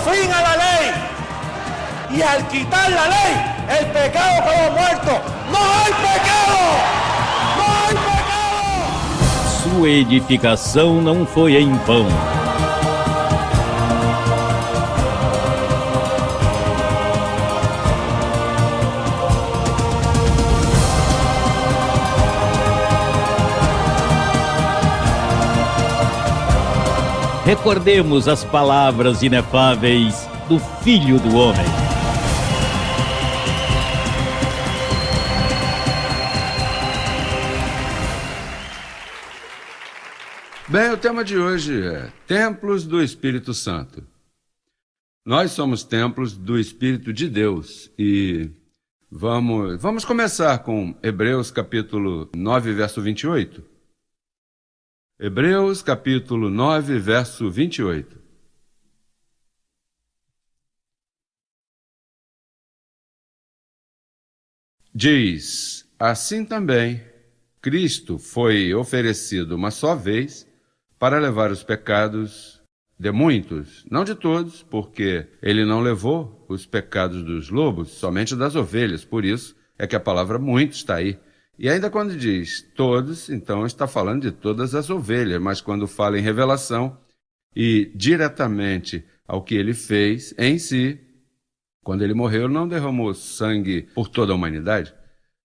fin a la ley. Y al quitar la ley, el pecado quedó muerto. ¡No hay pecado! ¡No hay pecado! Sua edificação não foi em vão. Recordemos as palavras inefáveis do Filho do Homem. Bem, o tema de hoje é Templos do Espírito Santo. Nós somos templos do Espírito de Deus e vamos começar com Hebreus capítulo 9, verso 28. Hebreus capítulo 9, verso 28. Diz, assim também, Cristo foi oferecido uma só vez para levar os pecados de muitos, não de todos, porque ele não levou os pecados dos lobos, somente das ovelhas, por isso é que a palavra muitos está aí. E ainda quando diz todos, então está falando de todas as ovelhas, mas quando fala em revelação e diretamente ao que ele fez em si, quando ele morreu, não derramou sangue por toda a humanidade.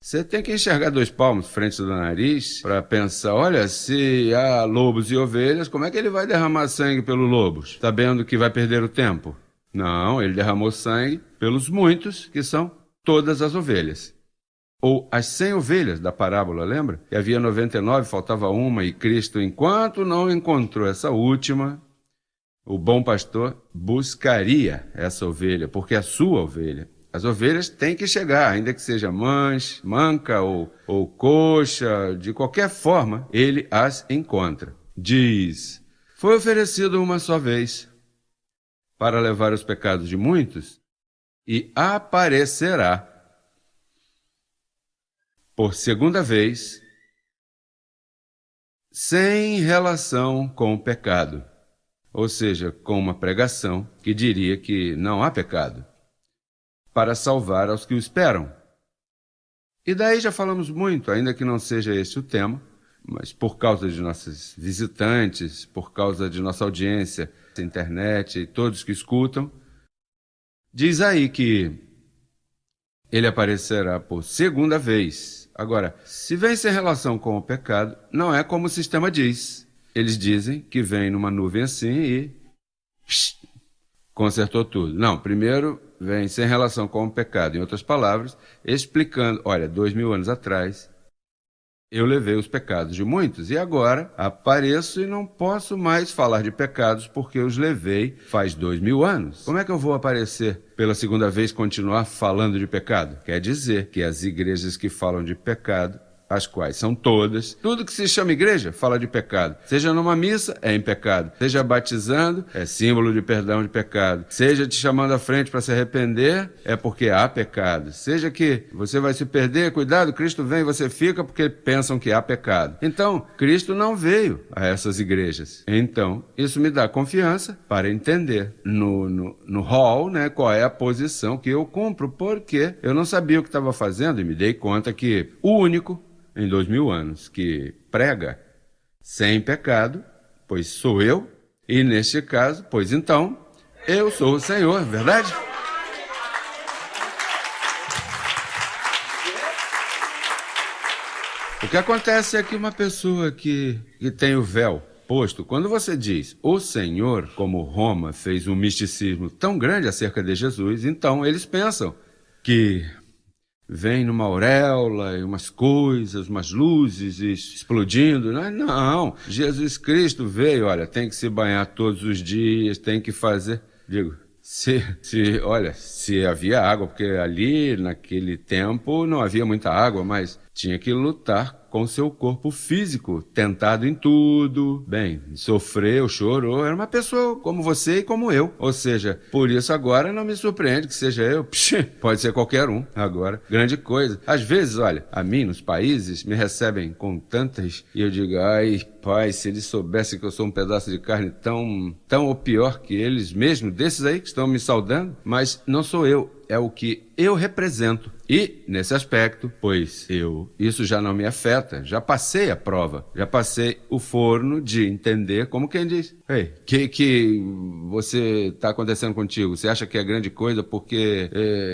Você tem que enxergar 2 palmos frente do nariz para pensar, olha, se há lobos e ovelhas, como é que ele vai derramar sangue pelos lobos, sabendo que vai perder o tempo? Não, ele derramou sangue pelos muitos, que são todas as ovelhas. Ou as 100 ovelhas da parábola, lembra? Que havia 99, faltava uma, e Cristo, enquanto não encontrou essa última, o bom pastor buscaria essa ovelha, porque é a sua ovelha. As ovelhas têm que chegar, ainda que seja manca ou coxa, de qualquer forma, ele as encontra. Diz, foi oferecido uma só vez para levar os pecados de muitos e aparecerá por segunda vez, sem relação com o pecado, ou seja, com uma pregação que diria que não há pecado, para salvar aos que o esperam. E daí já falamos muito, ainda que não seja esse o tema, mas por causa de nossos visitantes, por causa de nossa audiência, internet e todos que escutam, diz aí que ele aparecerá por segunda vez. Agora, se vem sem relação com o pecado, não é como o sistema diz. Eles dizem que vem numa nuvem assim e consertou tudo. Não, primeiro vem sem relação com o pecado. Em outras palavras, explicando, olha, 2000 anos atrás, eu levei os pecados de muitos e agora apareço e não posso mais falar de pecados porque eu os levei faz 2000 anos. Como é que eu vou aparecer pela segunda vez continuar falando de pecado? Quer dizer que as igrejas que falam de pecado, as quais são todas, tudo que se chama igreja fala de pecado. Seja numa missa, é em pecado. Seja batizando, é símbolo de perdão de pecado. Seja te chamando à frente para se arrepender, é porque há pecado. Seja que você vai se perder, cuidado, Cristo vem e você fica porque pensam que há pecado. Então, Cristo não veio a essas igrejas. Então, isso me dá confiança para entender no hall, né, qual é a posição que eu cumpro, porque eu não sabia o que estava fazendo e me dei conta que o único em 2000 anos, que prega sem pecado, pois sou eu, e neste caso, pois então, eu sou o Senhor, verdade? O que acontece é que uma pessoa que tem o véu posto, quando você diz o Senhor, como Roma fez um misticismo tão grande acerca de Jesus, então eles pensam que vem numa auréola e umas coisas, umas luzes explodindo. Não, Jesus Cristo veio, olha, tem que se banhar todos os dias, tem que fazer... Digo, se havia água, porque ali, naquele tempo, não havia muita água, mas tinha que lutar com seu corpo físico, tentado em tudo. Bem, sofreu, chorou, era uma pessoa como você e como eu. Ou seja, por isso agora não me surpreende que seja eu. Psh, pode ser qualquer um agora. Grande coisa. Às vezes, olha, a mim, nos países, me recebem com tantas e eu digo, ai, pai, se eles soubessem que eu sou um pedaço de carne tão ou pior que eles mesmo, desses aí que estão me saudando, mas não sou eu, é o que eu represento. E, nesse aspecto, pois isso já não me afeta, já passei a prova, já passei o forno de entender, como quem diz, ei, que você está acontecendo contigo? Você acha que é grande coisa porque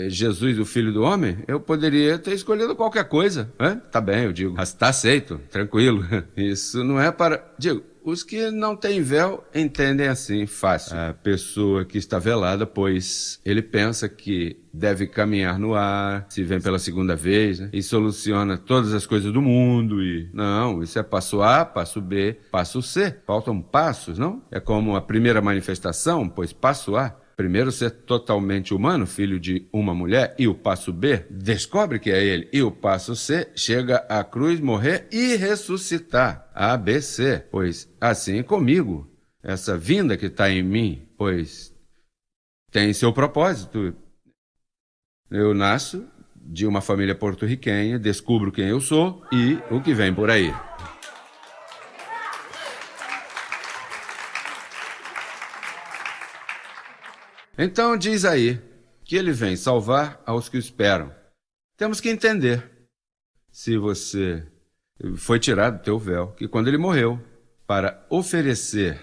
Jesus, o Filho do Homem? Eu poderia ter escolhido qualquer coisa, né? Tá bem, eu digo, mas tá aceito, tranquilo. Isso não é para... Digo, os que não têm véu entendem assim, fácil. A pessoa que está velada, pois ele pensa que deve caminhar no ar, se vem pela segunda vez, né? E soluciona todas as coisas do mundo e... Não, isso é passo A, passo B, passo C. Faltam passos, não? É como a primeira manifestação, pois passo A, primeiro ser totalmente humano, filho de uma mulher, e o passo B, descobre que é ele, e o passo C, chega à cruz, morrer e ressuscitar. A, B, C, pois assim comigo, essa vinda que está em mim, pois tem seu propósito. Eu nasço de uma família porto-riquenha, descubro quem eu sou e o que vem por aí. Então diz aí que ele vem salvar aos que o esperam. Temos que entender, se você foi tirado do teu véu, que quando ele morreu para oferecer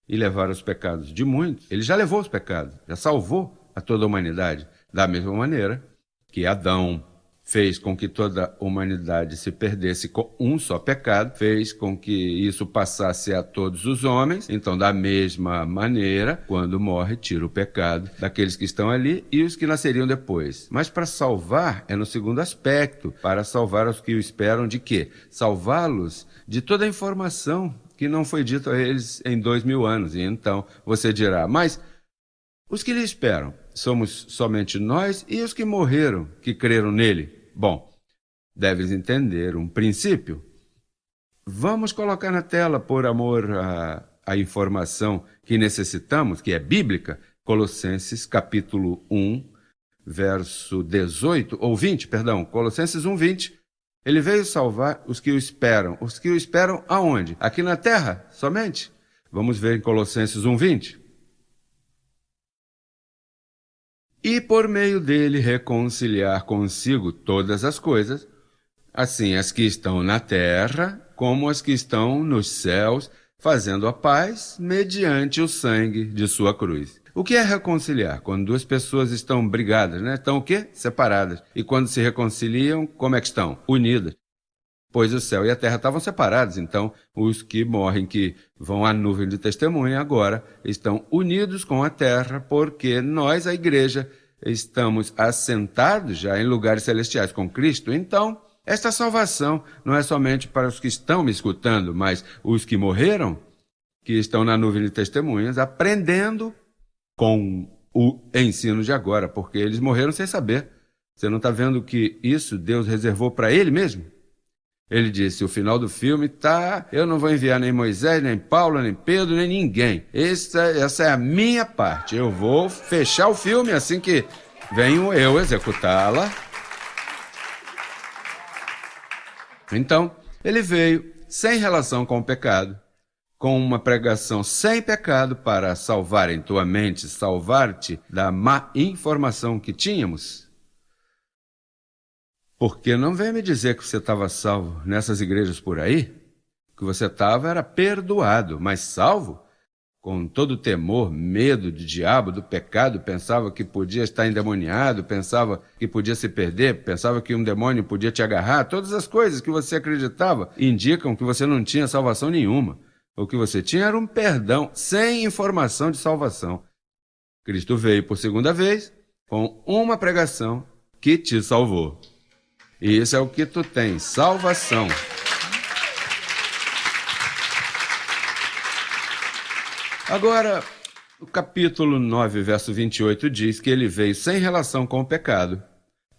e levar os pecados de muitos, ele já levou os pecados, já salvou a toda a humanidade. Da mesma maneira que Adão fez com que toda a humanidade se perdesse com um só pecado, fez com que isso passasse a todos os homens. Então, da mesma maneira, quando morre, tira o pecado daqueles que estão ali e os que nasceriam depois. Mas para salvar é no segundo aspecto, para salvar os que o esperam de quê? Salvá-los de toda a informação que não foi dita a eles em 2000 anos. E então você dirá, mas os que lhe esperam somos somente nós e os que morreram, que creram nele. Bom, deves entender um princípio. Vamos colocar na tela, por amor à informação que necessitamos, que é bíblica, Colossenses capítulo 1, verso 18, ou 20, perdão, Colossenses 1, 20. Ele veio salvar os que o esperam. Os que o esperam aonde? Aqui na terra, somente? Vamos ver em Colossenses 1, 20. E por meio dele reconciliar consigo todas as coisas, assim as que estão na terra, como as que estão nos céus, fazendo a paz mediante o sangue de sua cruz. O que é reconciliar? Quando duas pessoas estão brigadas, né? Estão o quê? Separadas. E quando se reconciliam, como é que estão? Unidas. Pois o céu e a terra estavam separados, então os que morrem, que vão à nuvem de testemunha, agora estão unidos com a terra, porque nós, a igreja, estamos assentados já em lugares celestiais com Cristo. Então, esta salvação não é somente para os que estão me escutando, mas os que morreram, que estão na nuvem de testemunhas, aprendendo com o ensino de agora, porque eles morreram sem saber. Você não está vendo que isso Deus reservou para ele mesmo? Ele disse, o final do filme tá, eu não vou enviar nem Moisés, nem Paulo, nem Pedro, nem ninguém. Essa é a minha parte. Eu vou fechar o filme assim que venho eu executá-la. Então, ele veio sem relação com o pecado, com uma pregação sem pecado para salvar em tua mente, salvar-te da má informação que tínhamos. Porque não vem me dizer que você estava salvo nessas igrejas por aí, que você estava era perdoado, mas salvo, com todo temor, medo do diabo, do pecado, pensava que podia estar endemoniado, pensava que podia se perder, pensava que um demônio podia te agarrar. Todas as coisas que você acreditava indicam que você não tinha salvação nenhuma. O que você tinha era um perdão, sem informação de salvação. Cristo veio por segunda vez, com uma pregação que te salvou. E isso é o que tu tens, salvação. Agora, o capítulo 9, verso 28 diz que ele veio sem relação com o pecado,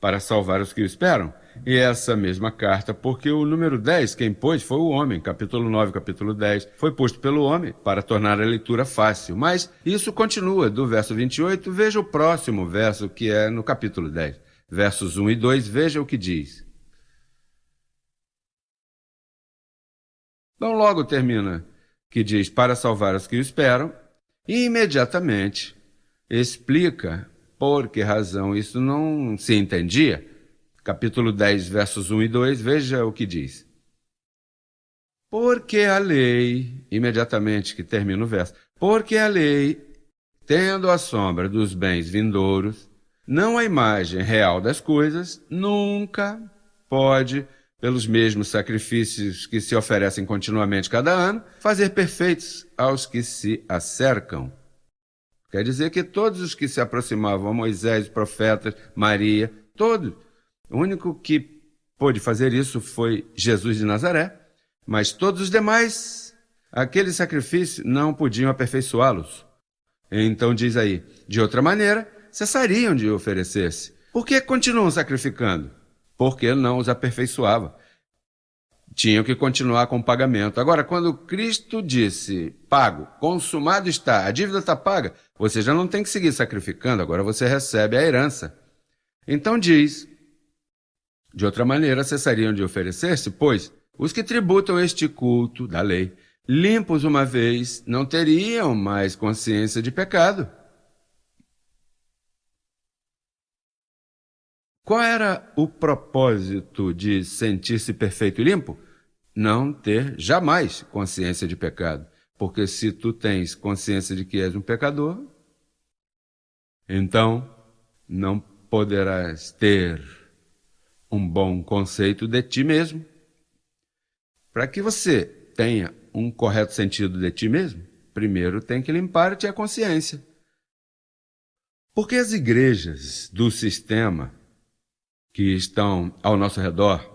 para salvar os que o esperam. e essa mesma carta, porque o número 10, quem pôs foi o homem, capítulo 9, capítulo 10, foi posto pelo homem para tornar a leitura fácil. Mas isso continua do verso 28, veja o próximo verso, que é no capítulo 10, versos 1 e 2, veja o que diz. Então logo termina, que diz, para salvar os que o esperam, e imediatamente explica por que razão isso não se entendia. Capítulo 10, versos 1 e 2, veja o que diz. Porque a lei, imediatamente que termina o verso, porque a lei, tendo a sombra dos bens vindouros, não a imagem real das coisas, nunca pode, pelos mesmos sacrifícios que se oferecem continuamente cada ano, fazer perfeitos aos que se acercam. Quer dizer que todos os que se aproximavam a Moisés, profetas, Maria, todos, o único que pôde fazer isso foi Jesus de Nazaré, mas todos os demais, aquele sacrifício não podiam aperfeiçoá-los. Então diz aí, de outra maneira, cessariam de oferecer-se. Por que continuam sacrificando? Porque não os aperfeiçoava. Tinham que continuar com o pagamento. Agora, quando Cristo disse, pago, consumado está, a dívida está paga, você já não tem que seguir sacrificando, agora você recebe a herança. Então diz, de outra maneira, cessariam de oferecer-se, pois os que tributam este culto da lei, limpos uma vez, não teriam mais consciência de pecado. Qual era o propósito de sentir-se perfeito e limpo? Não ter jamais consciência de pecado. Porque se tu tens consciência de que és um pecador, então não poderás ter um bom conceito de ti mesmo. Para que você tenha um correto sentido de ti mesmo, primeiro tem que limpar-te a consciência. Porque as igrejas do sistema que estão ao nosso redor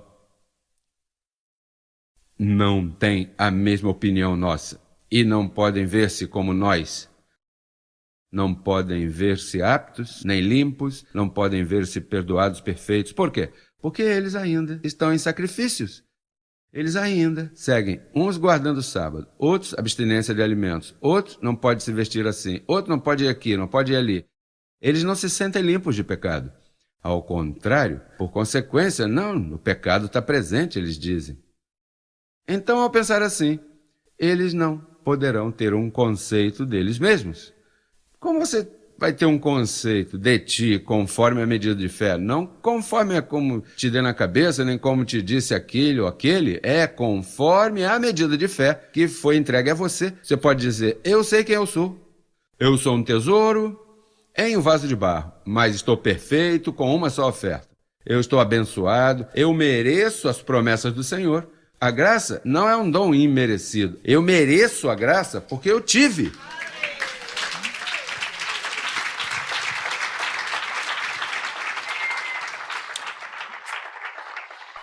não têm a mesma opinião nossa e não podem ver-se como nós. Não podem ver-se aptos, nem limpos, não podem ver-se perdoados, perfeitos. Por quê? Porque eles ainda estão em sacrifícios. Eles ainda seguem, uns guardando o sábado, outros abstinência de alimentos, outros não pode se vestir assim, outro não pode ir aqui, não pode ir ali. Eles não se sentem limpos de pecado. Ao contrário, por consequência, não, o pecado está presente, eles dizem. Então, ao pensar assim, eles não poderão ter um conceito deles mesmos. Como você vai ter um conceito de ti conforme a medida de fé? Não conforme é como te dê na cabeça, nem como te disse aquele ou aquele. É conforme a medida de fé que foi entregue a você. Você pode dizer, eu sei quem eu sou. Eu sou um tesouro em um vaso de barro, mas estou perfeito com uma só oferta. Eu estou abençoado, eu mereço as promessas do Senhor. A graça não é um dom imerecido. Eu mereço a graça porque eu tive.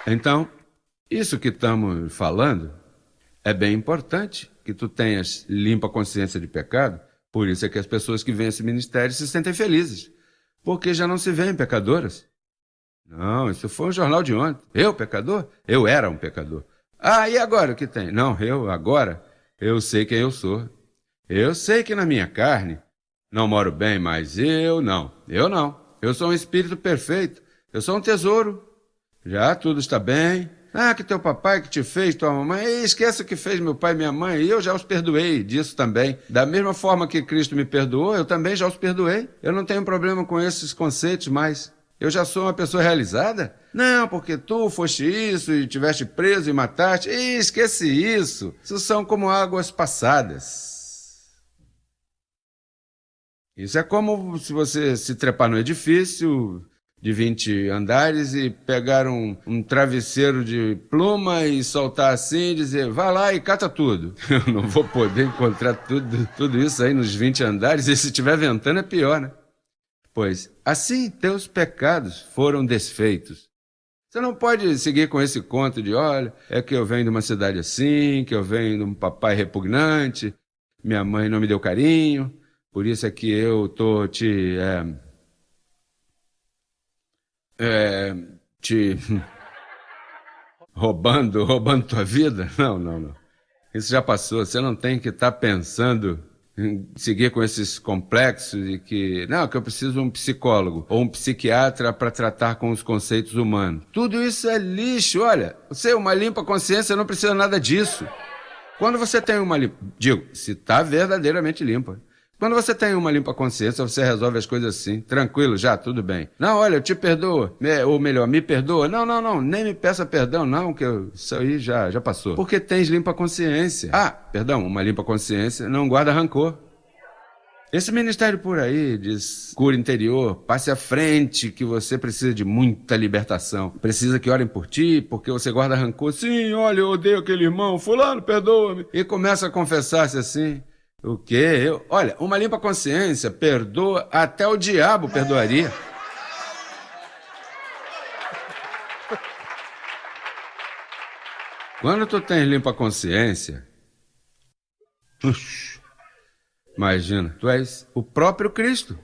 Então, isso que estamos falando é bem importante, que tu tenhas limpa consciência de pecado. Por isso é que as pessoas que vêm a esse ministério se sentem felizes, porque já não se veem pecadoras. Não, isso foi um jornal de ontem. Eu, pecador? Eu era um pecador. Ah, e agora o que tem? Não, eu sei quem eu sou. Eu sei que na minha carne não moro bem, mas eu não. Eu sou um espírito perfeito. Eu sou um tesouro. Já tudo está bem. Ah, que teu papai que te fez, tua mamãe, esquece o que fez meu pai e minha mãe, e eu já os perdoei disso também. Da mesma forma que Cristo me perdoou, eu também já os perdoei. Eu não tenho problema com esses conceitos mais. Eu já sou uma pessoa realizada? Não, porque tu foste isso e tiveste preso e mataste. Esquece isso. Isso são como águas passadas. Isso é como se você se trepar no edifício de 20 andares e pegar um travesseiro de pluma e soltar assim e dizer, vai lá e cata tudo. Eu não vou poder encontrar tudo isso aí nos 20 andares, e se estiver ventando é pior, né? Pois, assim teus pecados foram desfeitos. Você não pode seguir com esse conto de, olha, é que eu venho de uma cidade assim, que eu venho de um papai repugnante, minha mãe não me deu carinho, por isso é que eu tô roubando tua vida. Não, não, não. Isso já passou. Você não tem que estar pensando em seguir com esses complexos e que eu preciso de um psicólogo ou um psiquiatra para tratar com os conceitos humanos. Tudo isso é lixo. Olha, uma limpa consciência não precisa nada disso. Quando você tem se está verdadeiramente limpa. Quando você tem uma limpa consciência, você resolve as coisas assim, tranquilo, já, tudo bem. Não, olha, eu te perdoo, ou melhor, me perdoa. Não, nem me peça perdão, não, que isso aí já passou. Porque tens limpa consciência. Uma limpa consciência não guarda rancor. Esse ministério por aí diz cura interior, passe à frente que você precisa de muita libertação. Precisa que orem por ti, porque você guarda rancor. Sim, olha, eu odeio aquele irmão, fulano, perdoa-me. E começa a confessar-se assim. O quê? Olha, uma limpa consciência perdoa, até o diabo perdoaria. Quando tu tens limpa consciência, imagina, tu és o próprio Cristo.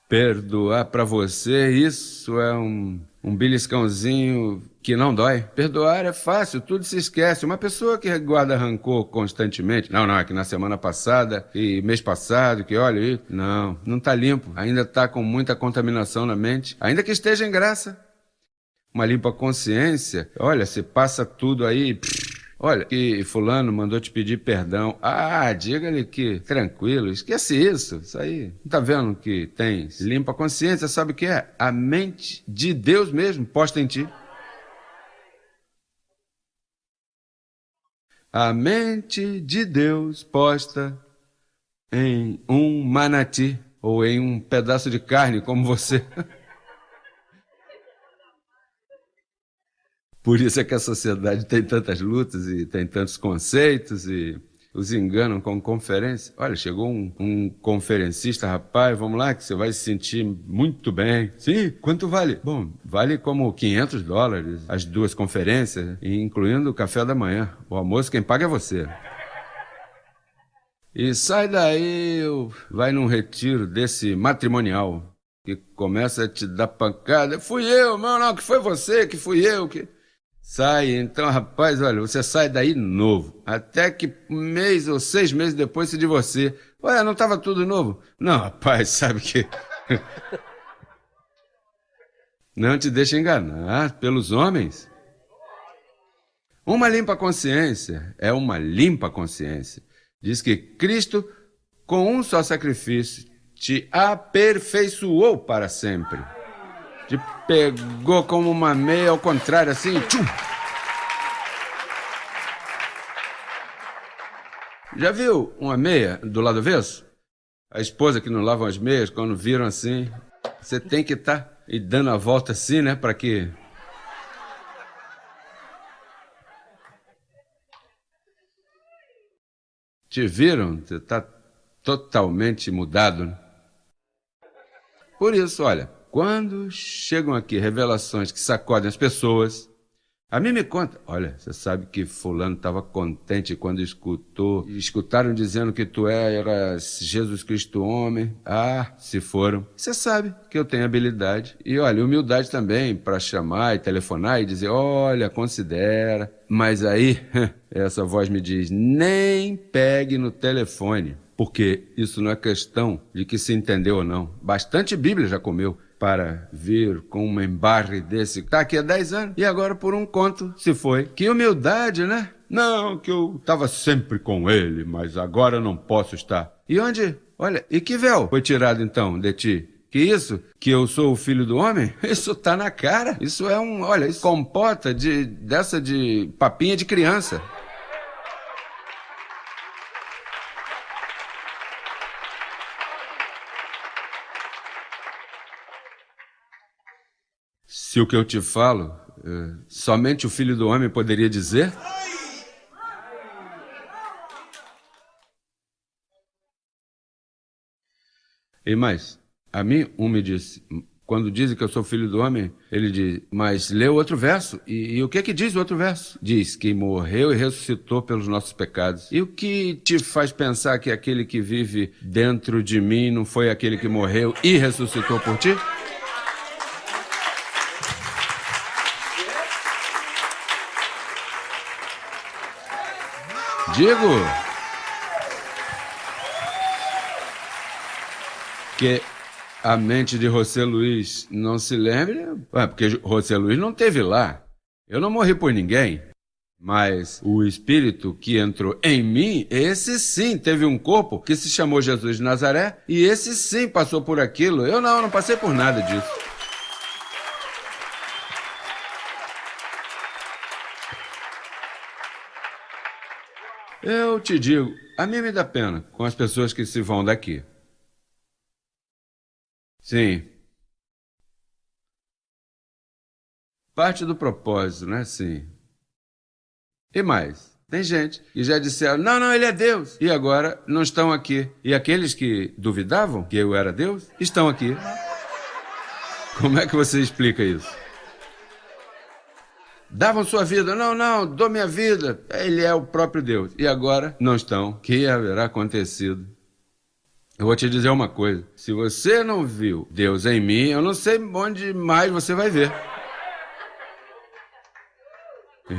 Perdoar para você, isso é um beliscãozinho que não dói. Perdoar é fácil, tudo se esquece. Uma pessoa que guarda rancor constantemente, é que na semana passada e mês passado, que olha, não está limpo. Ainda está com muita contaminação na mente, ainda que esteja em graça. Uma limpa consciência, olha, se passa tudo aí... Olha, que fulano mandou te pedir perdão. Diga-lhe que, tranquilo, esquece isso. Isso aí, não tá vendo que tem limpa consciência, sabe o que é? A mente de Deus mesmo posta em ti. A mente de Deus posta em um manati, ou em um pedaço de carne como você. Por isso é que a sociedade tem tantas lutas e tem tantos conceitos e os enganam com conferência. Olha, chegou um conferencista, rapaz, vamos lá que você vai se sentir muito bem. Sim, quanto vale? Bom, vale como $500 as 2 conferências, incluindo o café da manhã. O almoço quem paga é você. E sai daí, vai num retiro desse matrimonial que começa a te dar pancada. Fui eu, não, que foi você, que fui eu, que... Sai, então, rapaz, olha, você sai daí novo, até que 1 mês ou 6 meses depois se divorcia. Olha, não estava tudo novo? Não, rapaz, sabe que... Não te deixa enganar pelos homens. Uma limpa consciência é uma limpa consciência. Diz que Cristo, com um só sacrifício, te aperfeiçoou para sempre. Te pegou como uma meia ao contrário, assim, tchum! Já viu uma meia do lado avesso? A esposa que não lava as meias, quando viram assim, você tem que estar dando a volta assim, né, para que... Te viram? Você está totalmente mudado, né? Por isso, olha... Quando chegam aqui revelações que sacodem as pessoas, a mim me conta, olha, você sabe que fulano estava contente quando escutaram dizendo que tu eras Jesus Cristo homem. Se foram. Você sabe que eu tenho habilidade e, olha, humildade também para chamar e telefonar e dizer, olha, considera. Mas aí, essa voz me diz, nem pegue no telefone, porque isso não é questão de que se entendeu ou não. Bastante Bíblia já comeu para vir com um embarre desse. Está aqui há 10 anos e agora por um conto se foi. Que humildade, né? Não, que eu estava sempre com ele, mas agora não posso estar. E onde? Olha, e que véu foi tirado então de ti? Que isso? Que eu sou o filho do homem? Isso tá na cara. Isso é olha, isso compota dessa de papinha de criança. Se o que eu te falo, somente o Filho do Homem poderia dizer? E mais, a mim me disse, quando dizem que eu sou Filho do Homem, ele diz, mas lê o outro verso. E o que é que diz o outro verso? Diz que morreu e ressuscitou pelos nossos pecados. E o que te faz pensar que aquele que vive dentro de mim não foi aquele que morreu e ressuscitou por ti? Digo que a mente de José Luiz não se lembre, porque José Luiz não esteve lá. Eu não morri por ninguém. Mas o Espírito que entrou em mim, esse sim teve um corpo que se chamou Jesus de Nazaré, e esse sim passou por aquilo. Eu não passei por nada disso. Eu te digo, a mim me dá pena com as pessoas que se vão daqui. Sim. Parte do propósito, né? Sim. E mais, tem gente que já disseram, não, ele é Deus. E agora não estão aqui. E aqueles que duvidavam que eu era Deus, estão aqui. Como é que você explica isso? Davam sua vida, não, dou minha vida. Ele é o próprio Deus. E agora não estão. O que haverá acontecido? Eu vou te dizer uma coisa. Se você não viu Deus em mim, eu não sei onde mais você vai ver.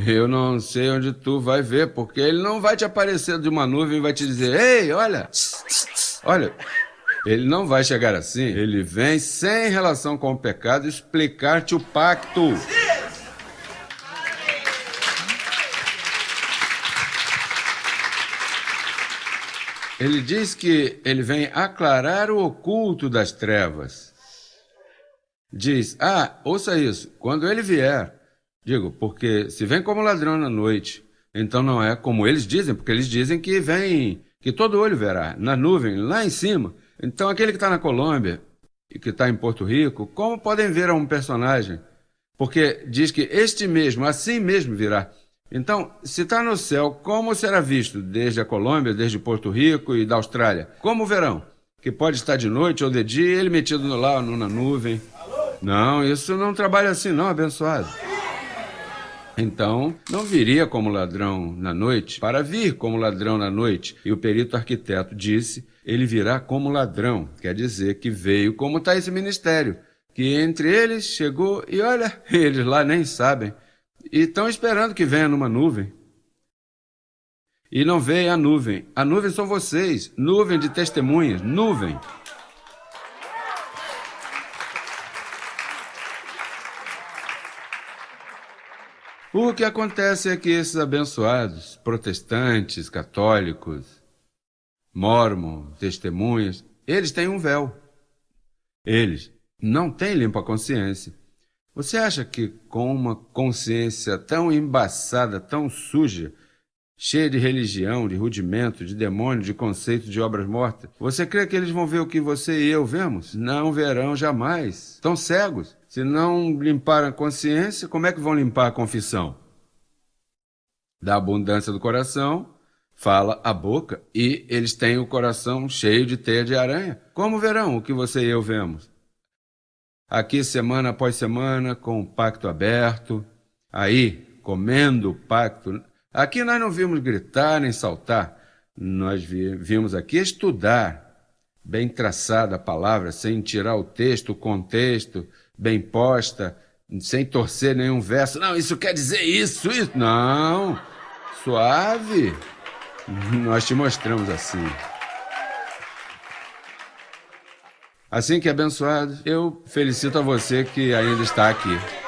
Eu não sei onde tu vai ver, porque ele não vai te aparecer de uma nuvem e vai te dizer, ei, olha. Ele não vai chegar assim. Ele vem sem relação com o pecado explicar-te o pacto. Ele diz que ele vem aclarar o oculto das trevas. Diz, ouça isso, quando ele vier... Digo, porque se vem como ladrão na noite, então não é como eles dizem, porque eles dizem que vem, que todo olho verá, na nuvem, lá em cima. Então aquele que está na Colômbia e que está em Porto Rico, como podem ver a um personagem? Porque diz que este mesmo, assim mesmo virá. Então, se está no céu, como será visto desde a Colômbia, desde Porto Rico e da Austrália? Como verão? Que pode estar de noite ou de dia, ele metido lá na nuvem. Não, isso não trabalha assim não, abençoado. Então, não viria como ladrão na noite, para vir como ladrão na noite. E o perito arquiteto disse, ele virá como ladrão. Quer dizer que veio como está esse ministério. Que entre eles chegou e olha, eles lá nem sabem. E estão esperando que venha numa nuvem. E não veio a nuvem. A nuvem são vocês. Nuvem de testemunhas. Nuvem. O que acontece é que esses abençoados, protestantes, católicos, mórmons, testemunhas, eles têm um véu. Eles não têm limpa consciência. Você acha que com uma consciência tão embaçada, tão suja, cheia de religião, de rudimento, de demônio, de conceito de obras mortas, você crê que eles vão ver o que você e eu vemos? Não verão jamais. Estão cegos. Se não limparam a consciência, como é que vão limpar a confissão? Da abundância do coração, fala a boca, e eles têm o coração cheio de teia de aranha. Como verão o que você e eu vemos? Aqui, semana após semana, com o pacto aberto, aí, comendo o pacto. Aqui nós não vimos gritar nem saltar, nós vimos aqui estudar, bem traçada a palavra, sem tirar o texto, o contexto, bem posta, sem torcer nenhum verso. Não, isso quer dizer isso. Não, suave. Nós te mostramos assim. Assim que abençoado, eu felicito a você que ainda está aqui.